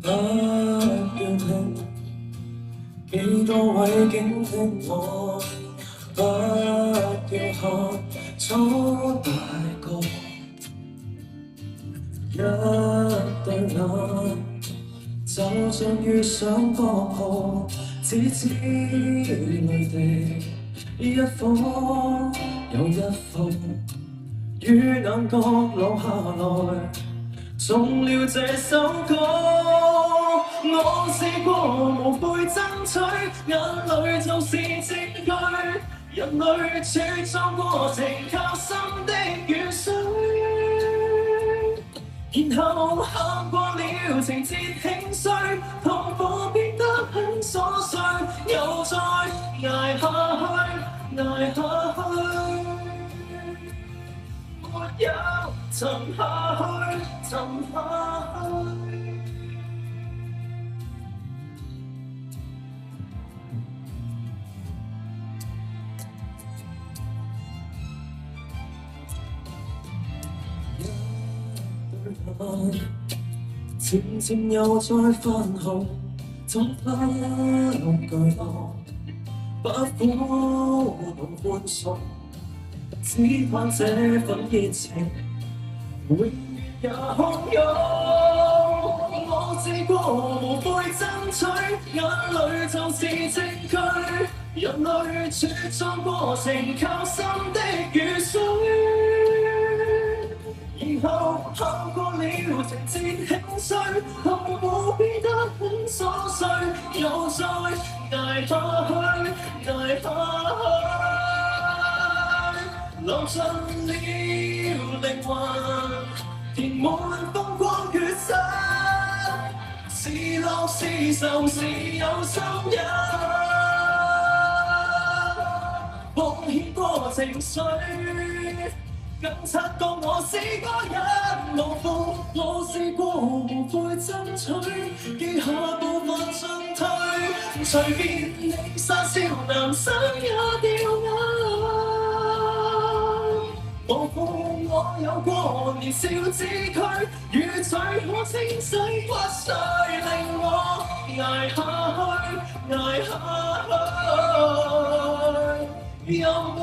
不要停，幾多位警惕我，不要喝粗大個，一對眼就像遇上國號，只知淚滴一顆又一顆，於眼角流下來，中了這首歌。我試過無悔爭取，眼淚就是證據。人類茁壯過程靠心的雨水，然後行過了情節輕碎，痛苦變得很瑣碎，又再捱下去，捱下去。沒有沉下去，沉下去。漸漸又再泛紅，怎不懼浪，不苦同歡送，只盼這份熱情永遠也洶湧。我試過無悔爭取，眼淚就是證據。人類茁壯過程靠心的雨水，然後行過了情節輕碎，痛苦變得很瑣碎，又再捱下去，捱下去，流盡了靈魂，填滿風光缺失，是樂是愁是有心人，奉獻過情緒，更察覺我是個人無負。我試過無悔爭取，餘下部分進退，隨便你撒笑男生也掉眼。無負我有過年少之軀，與嘴可清洗骨髓，令我捱下去，捱下去。任我